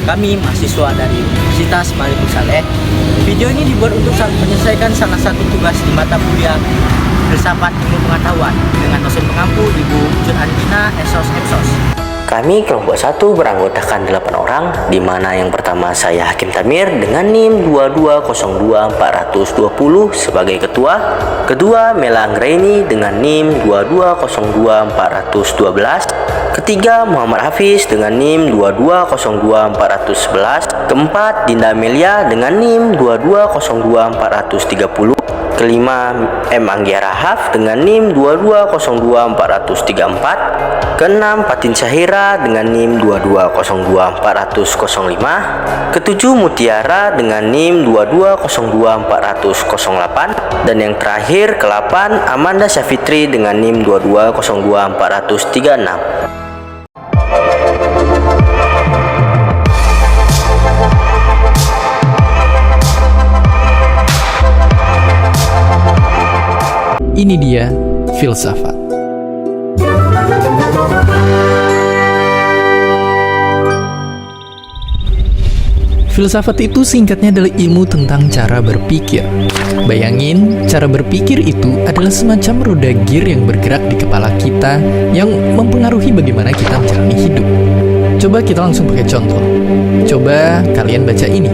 kami mahasiswa dari Universitas Malikul Saleh. Video ini dibuat untuk menyelesaikan salah satu tugas di mata kuliah Filsafat Ilmu Pengetahuan dengan dosen pengampu Ibu Jun Andina Esos. Kami kelompok 1 beranggotakan 8 orang, di mana yang pertama saya Hakim Tamir dengan NIM 2202420 sebagai ketua. Kedua Mela Anggraini dengan NIM 2202412. Ketiga Muhammad Hafiz dengan NIM 2202411. Keempat Dinda Amelia dengan NIM 2202430. Kelima M. Anggia Rahaf dengan NIM 2202434. Keenam Fatin Syahira dengan NIM 2202405. Ketujuh Mutiara dengan NIM 2202408. Dan yang terakhir ke-8 Amanda Syafitri dengan NIM 2202436. Ini dia filsafat. Filsafat itu singkatnya adalah ilmu tentang cara berpikir. Bayangin, cara berpikir itu adalah semacam roda gear yang bergerak di kepala kita yang mempengaruhi bagaimana kita menjalani hidup. Coba kita langsung pakai contoh. Coba kalian baca ini.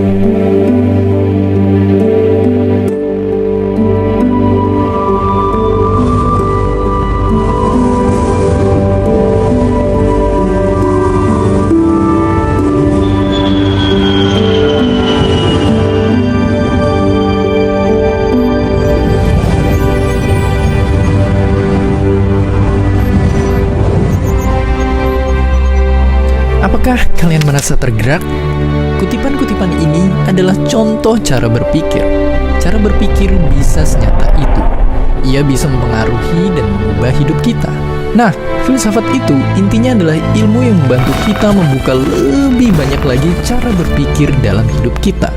Apakah kalian merasa tergerak? Kutipan-kutipan ini adalah contoh cara berpikir. Cara berpikir bisa senyata itu. Ia bisa mempengaruhi dan mengubah hidup kita. Nah, filsafat itu intinya adalah ilmu yang membantu kita membuka lebih banyak lagi cara berpikir dalam hidup kita.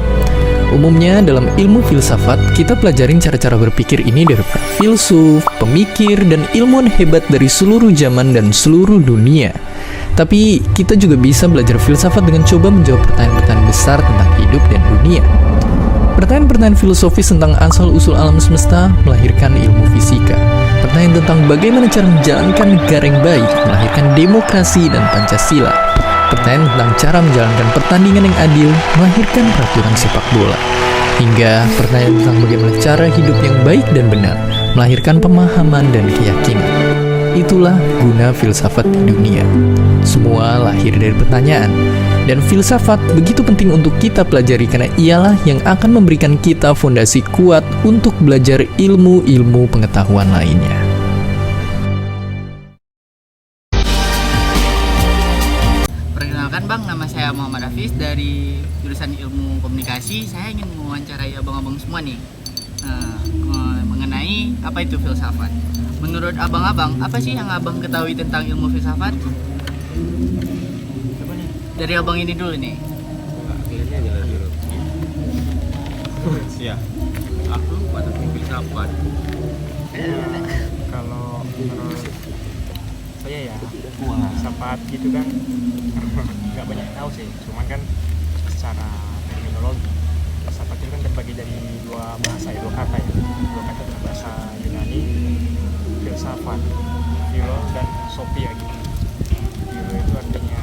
Umumnya dalam ilmu filsafat, kita pelajarin cara-cara berpikir ini dari para filsuf, pemikir, dan ilmuwan hebat dari seluruh zaman dan seluruh dunia. Tapi kita juga bisa belajar filsafat dengan coba menjawab pertanyaan-pertanyaan besar tentang hidup dan dunia. Pertanyaan-pertanyaan filosofis tentang asal-usul alam semesta melahirkan ilmu fisika. Pertanyaan tentang bagaimana cara menjalankan negara yang baik melahirkan demokrasi dan Pancasila. Pertanyaan tentang cara menjalankan pertandingan yang adil melahirkan peraturan sepak bola. Hingga pertanyaan tentang bagaimana cara hidup yang baik dan benar melahirkan pemahaman dan keyakinan. Itulah guna filsafat di dunia. Semua lahir dari pertanyaan. Dan filsafat begitu penting untuk kita pelajari karena ialah yang akan memberikan kita fondasi kuat untuk belajar ilmu-ilmu pengetahuan lainnya. Perkenalkan Bang, nama saya Muhammad Hafiz dari jurusan Ilmu Komunikasi. Saya ingin mewawancarai abang-abang semua nih mengenai apa itu filsafat. Menurut abang-abang, apa sih yang abang ketahui tentang ilmu filsafat? Dari abang ini dulu nih. Ya, aku pada filsafat. Kalau menurut saya ya, filsafat gitu kan nggak banyak tahu sih. Cuman kan secara terminologi, filsafat itu kan terbagi dari dua bahasa ya, dua kata dalam bahasa Yunani, filsafat, philo dan sophia gitu. Philo itu artinya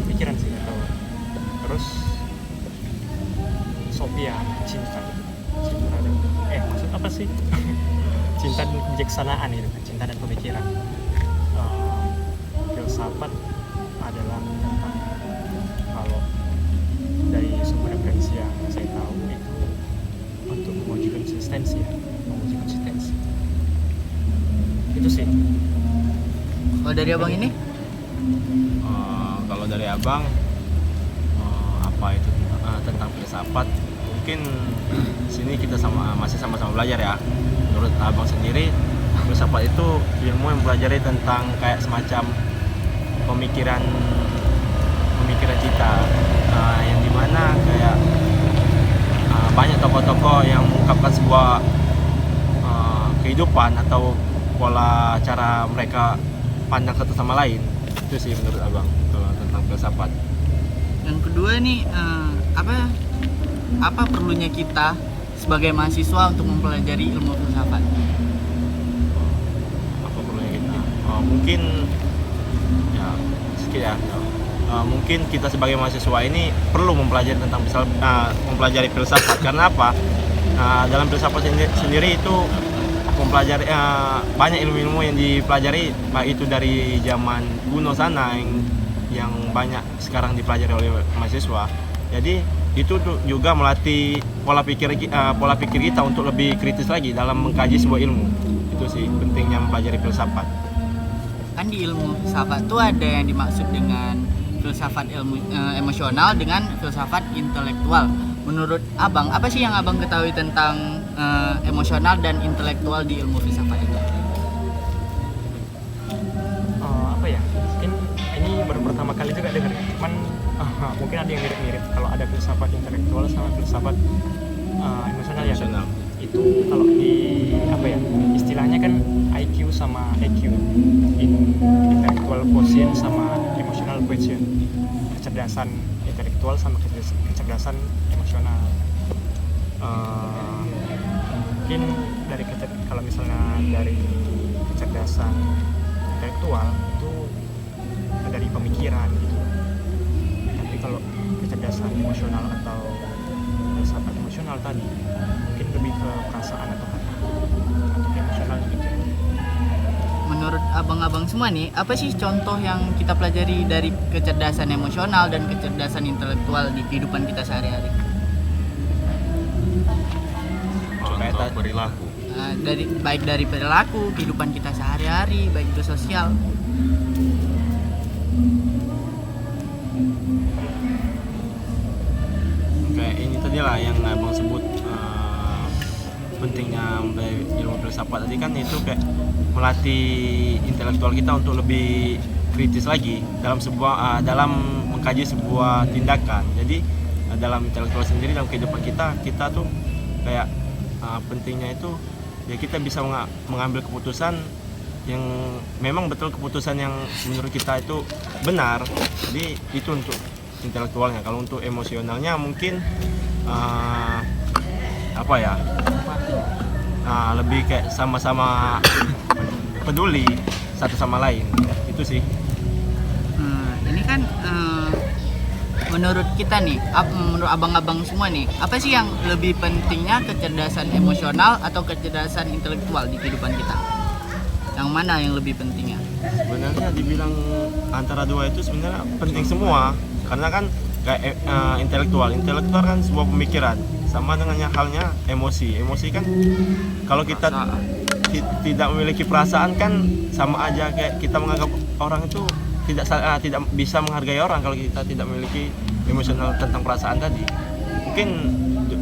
pikiran sih, atau terus sophia cinta dan maksud apa sih? Cinta dan kebijaksanaan itu kan, cinta dan pemikiran. Filsafat adalah tentang, kalau dari sumber referensi yang saya tahu itu untuk menguji konsistensi itu sih. Kalau dari abang ini? Kalau dari abang, apa itu tentang filsafat? Mungkin sini kita masih sama-sama belajar ya. Menurut abang sendiri, filsafat itu ilmu yang mempelajari tentang kayak semacam pemikiran kita, yang dimana kayak banyak tokoh-tokoh yang mengungkapkan sebuah kehidupan atau pola cara mereka pandang satu sama lain. Itu sih menurut abang kalau tentang tentang filsafat. Yang kedua nih apa perlunya kita sebagai mahasiswa untuk mempelajari ilmu filsafat? Apa perlunya kita? Mungkin ya sedikit ya. Mungkin kita sebagai mahasiswa ini perlu mempelajari tentang mempelajari filsafat. Karena apa? Dalam filsafat sendiri itu mempelajari banyak ilmu-ilmu yang dipelajari, baik itu dari zaman kuno sana yang banyak sekarang dipelajari oleh mahasiswa. Jadi itu juga melatih pola pikir kita untuk lebih kritis lagi dalam mengkaji sebuah ilmu. Itu sih pentingnya mempelajari filsafat. Kan di ilmu filsafat tuh ada yang dimaksud dengan filsafat emosional dengan filsafat intelektual. Menurut Abang, apa sih yang Abang ketahui tentang emosional dan intelektual di ilmu filsafat itu? Apa ya? Mungkin ini baru pertama kali juga dengar. Cuman mungkin ada yang mirip-mirip. Kalau ada filsafat intelektual sama filsafat emosional ya. Emosional. Itu kalau di apa ya? Istilahnya kan IQ sama EQ. Intellectual quotient sama emotional quotient. Kecerdasan intelektual sama kecerdasan emosional. Mungkin kalau misalnya dari kecerdasan intelektual itu dari pemikiran gitu. Tapi kalau kecerdasan emosional atau filsafat emosional tadi mungkin lebih ke perasaan atau emosional gitu. Menurut abang-abang semua nih, apa sih contoh yang kita pelajari dari kecerdasan emosional dan kecerdasan intelektual di kehidupan kita sehari-hari? Contoh perilaku. Baik dari perilaku, kehidupan kita sehari-hari, baik itu sosial. Kayak ini tadi lah yang abang sebut pentingnya mempelajari ilmu filsafat tadi kan, itu kayak melatih intelektual kita untuk lebih kritis lagi dalam mengkaji sebuah tindakan. Jadi dalam intelektual sendiri, dalam kehidupan kita tuh kayak pentingnya itu ya kita bisa mengambil keputusan yang memang betul, keputusan yang menurut kita itu benar. Jadi itu untuk intelektualnya. Kalau untuk emosionalnya mungkin apa ya, lebih kayak sama-sama peduli satu sama lain, itu sih. Ini kan menurut kita nih, menurut abang-abang semua nih, apa sih yang lebih pentingnya, kecerdasan emosional atau kecerdasan intelektual di kehidupan kita? Yang mana yang lebih pentingnya? Sebenarnya dibilang antara dua itu sebenarnya penting semua, karena kan kayak intelektual kan sebuah pemikiran, sama dengan halnya emosi kan kalau kita tidak memiliki perasaan kan sama aja kayak kita menganggap orang itu tidak bisa menghargai orang kalau kita tidak memiliki emosional tentang perasaan tadi. Mungkin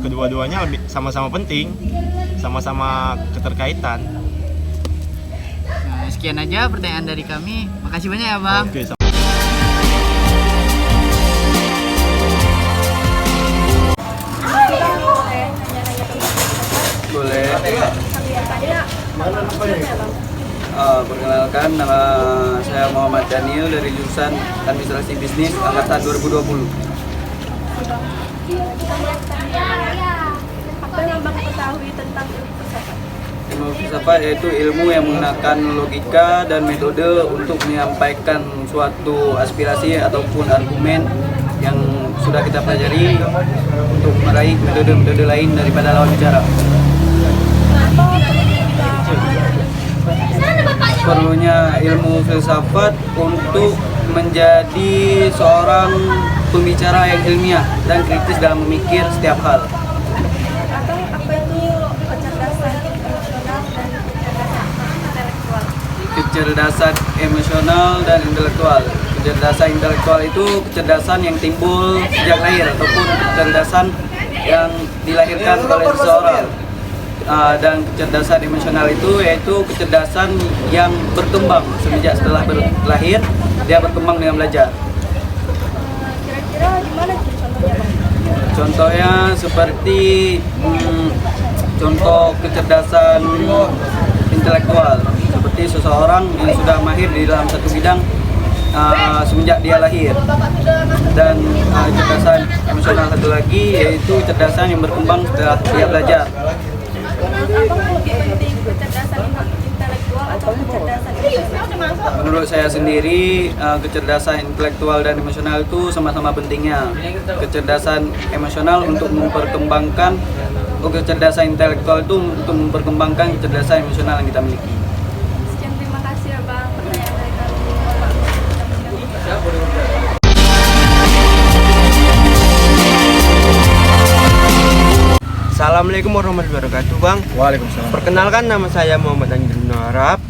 kedua-duanya lebih sama-sama penting, sama-sama keterkaitan. Nah, sekian aja pertanyaan dari kami. Makasih banyak ya Bang. Oke, boleh. Perkenalkan, nama saya Muhammad Daniel dari jurusan Administrasi Bisnis angkatan 2020. Apa yang Bang ketahui tentang ilmu filsafat? Ilmu filsafat yaitu ilmu yang menggunakan logika dan metode untuk menyampaikan suatu aspirasi ataupun argumen yang sudah kita pelajari untuk meraih metode-metode lain daripada lawan bicara. Perlunya ilmu filsafat untuk menjadi seorang pembicara yang ilmiah dan kritis dalam memikir setiap hal. Atau apa itu kecerdasan emosional dan kecerdasan emosional dan intelektual? Kecerdasan intelektual itu kecerdasan yang timbul sejak lahir ataupun kecerdasan yang dilahirkan oleh seseorang. Dan kecerdasan emosional itu yaitu kecerdasan yang berkembang semenjak setelah lahir, dia berkembang dengan belajar. Kira-kira gimana contohnya Bang? Contohnya seperti contoh kecerdasan intelektual, seperti seseorang yang sudah mahir di dalam satu bidang, semenjak dia lahir. Dan kecerdasan emosional satu lagi yaitu kecerdasan yang berkembang setelah dia belajar. Abang lebih penting kecerdasan intelektual atau kecerdasan emosional? Menurut saya sendiri, kecerdasan intelektual dan emosional itu sama-sama pentingnya. Kecerdasan emosional untuk memperkembangkan, kecerdasan intelektual itu untuk memperkembangkan kecerdasan emosional yang kita miliki. Sekian, terima kasih ya Bang. Pertanyaan dari kami. Mohon maaf. Assalamualaikum warahmatullahi wabarakatuh, Bang. Waalaikumsalam. Perkenalkan, nama saya Muhammad Anjir Harap.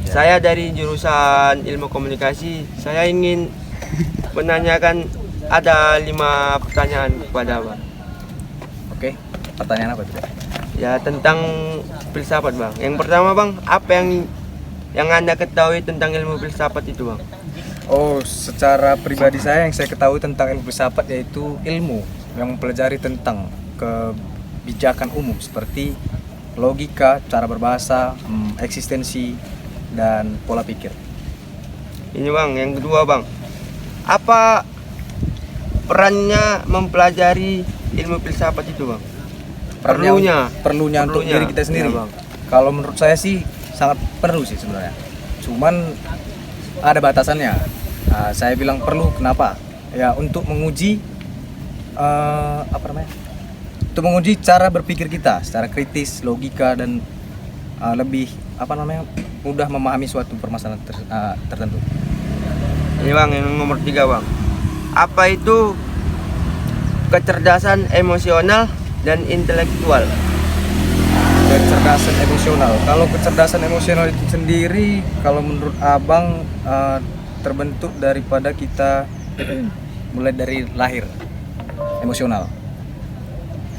Saya dari jurusan Ilmu Komunikasi. Saya ingin menanyakan ada 5 pertanyaan kepada Bang. Oke, pertanyaan apa itu? Ya, tentang filsafat, Bang. Yang pertama, Bang, apa yang Anda ketahui tentang ilmu filsafat itu, Bang? Oh, secara pribadi yang saya ketahui tentang ilmu filsafat yaitu ilmu yang mempelajari tentang kebijakan umum seperti logika, cara berbahasa, eksistensi, dan pola pikir. Ini, Bang, yang kedua, Bang. Apa perannya mempelajari ilmu filsafat itu, Bang? Perlunya untuk diri kita sendiri. Ya, Bang. Kalau menurut saya sih sangat perlu sih sebenarnya. Cuman ada batasannya. Saya bilang perlu kenapa? Ya untuk menguji Untuk menguji cara berpikir kita secara kritis, logika, dan lebih mudah memahami suatu permasalahan tertentu. Ini, Bang, yang nomor 3, Bang. Apa itu kecerdasan emosional dan intelektual? Kecerdasan emosional. Kalau kecerdasan emosional itu sendiri, kalau menurut Abang terbentuk daripada kita mulai dari lahir emosional.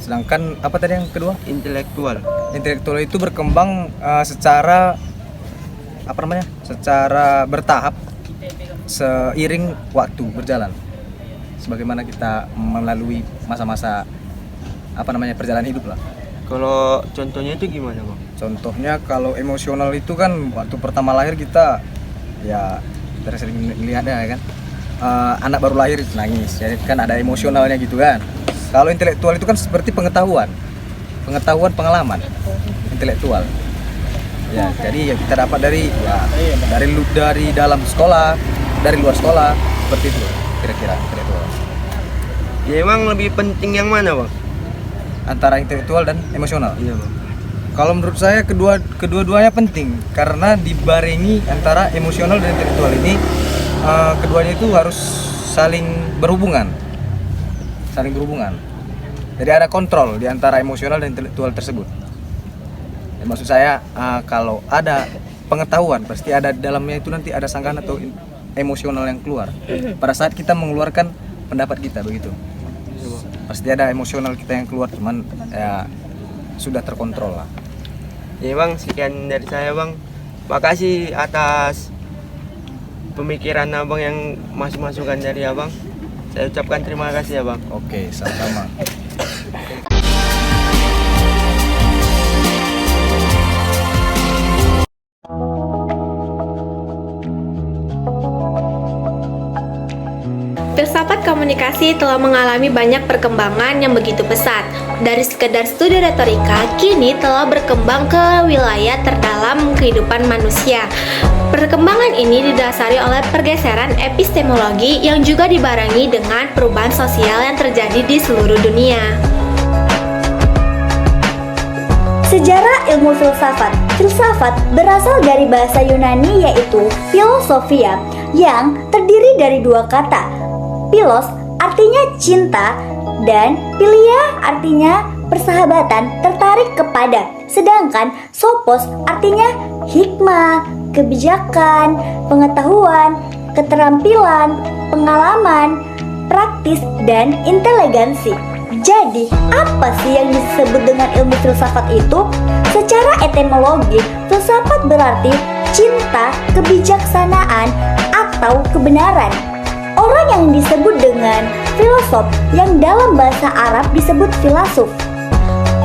Sedangkan apa tadi yang kedua? Intelektual. Intelektual itu berkembang secara secara bertahap seiring waktu berjalan. Sebagaimana kita melalui masa-masa perjalanan hidup lah. Kalau contohnya itu gimana, Bang? Contohnya kalau emosional itu kan waktu pertama lahir kita ya kita sering lihatnya ya kan, anak baru lahir nangis, jadi kan ada emosionalnya gitu kan. Kalau intelektual itu kan seperti pengetahuan pengalaman intelektual. Ya jadi ya kita dapat dari dalam sekolah, dari luar sekolah, seperti itu kira-kira intelektual. Ya, emang lebih penting yang mana, Bang? Antara intelektual dan emosional. Iya, Bang. Kalau menurut saya kedua-duanya penting karena dibarengi antara emosional dan intelektual ini, keduanya itu harus saling berhubungan. Jadi ada kontrol di antara emosional dan intelektual tersebut. Dan maksud saya kalau ada pengetahuan pasti ada di dalamnya itu nanti ada sangkaan atau emosional yang keluar pada saat kita mengeluarkan pendapat kita begitu. Pasti ada emosional kita yang keluar, cuman ya sudah terkontrol lah. Ya, Bang, sekian dari saya, Bang. Makasih atas pemikiran Abang yang masukan dari Abang. Saya ucapkan terima kasih ya, Bang. Oke, sama-sama. Filsafat komunikasi telah mengalami banyak perkembangan yang begitu pesat. Dari sekedar studi retorika, kini telah berkembang ke wilayah terdalam kehidupan manusia. Perkembangan ini didasari oleh pergeseran epistemologi yang juga dibarengi dengan perubahan sosial yang terjadi di seluruh dunia. Sejarah ilmu filsafat. Filsafat berasal dari bahasa Yunani yaitu filosofia yang terdiri dari dua kata. Philos artinya cinta dan philia artinya persahabatan, tertarik kepada. Sedangkan sophos artinya hikmah, kebijakan, pengetahuan, keterampilan, pengalaman, praktis, dan inteligensi. Jadi, apa sih yang disebut dengan ilmu filsafat itu? Secara etimologi, filsafat berarti cinta, kebijaksanaan, atau kebenaran. Orang yang disebut dengan filosof yang dalam bahasa Arab disebut filosof.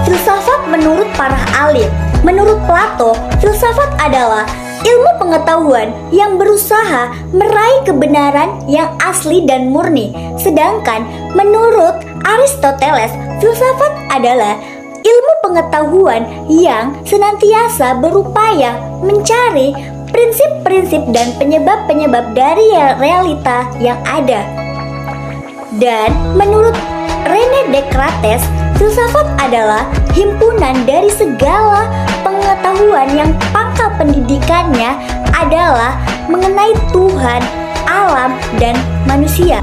Filsafat menurut para alim. Menurut Plato, filsafat adalah ilmu pengetahuan yang berusaha meraih kebenaran yang asli dan murni. Sedangkan menurut Aristoteles, filsafat adalah ilmu pengetahuan yang senantiasa berupaya mencari prinsip-prinsip dan penyebab-penyebab dari realita yang ada. Dan menurut Rene Descartes, filsafat adalah himpunan dari segala pengetahuan yang pangkal pendidikannya adalah mengenai Tuhan, alam, dan manusia.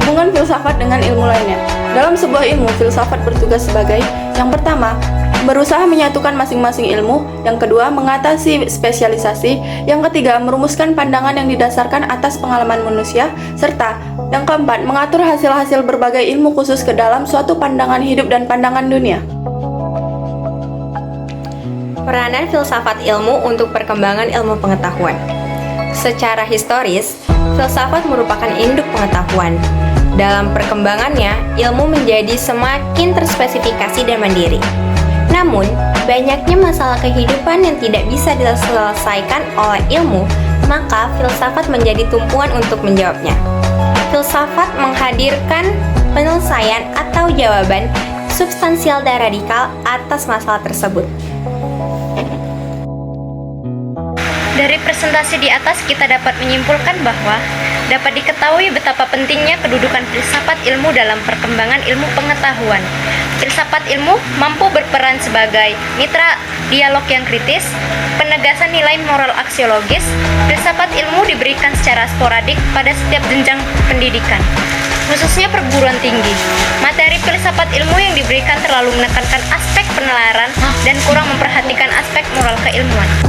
Hubungan filsafat dengan ilmu lainnya. Dalam sebuah ilmu, filsafat bertugas sebagai yang pertama, berusaha menyatukan masing-masing ilmu, yang kedua, mengatasi spesialisasi, yang ketiga, merumuskan pandangan yang didasarkan atas pengalaman manusia, serta yang keempat, mengatur hasil-hasil berbagai ilmu khusus ke dalam suatu pandangan hidup dan pandangan dunia. Peranan filsafat ilmu untuk perkembangan ilmu pengetahuan. Secara historis, filsafat merupakan induk pengetahuan. Dalam perkembangannya, ilmu menjadi semakin terspesifikasi dan mandiri. Namun, banyaknya masalah kehidupan yang tidak bisa diselesaikan oleh ilmu, maka filsafat menjadi tumpuan untuk menjawabnya. Filsafat menghadirkan penyelesaian atau jawaban substansial dan radikal atas masalah tersebut. Dari presentasi di atas kita dapat menyimpulkan bahwa dapat diketahui betapa pentingnya kedudukan filsafat ilmu dalam perkembangan ilmu pengetahuan. Filsafat ilmu mampu berperan sebagai mitra dialog yang kritis, penegasan nilai moral aksiologis. Filsafat ilmu diberikan secara sporadik pada setiap jenjang pendidikan, khususnya perguruan tinggi. Materi filsafat ilmu yang diberikan terlalu menekankan aspek penalaran dan kurang memperhatikan aspek moral keilmuan.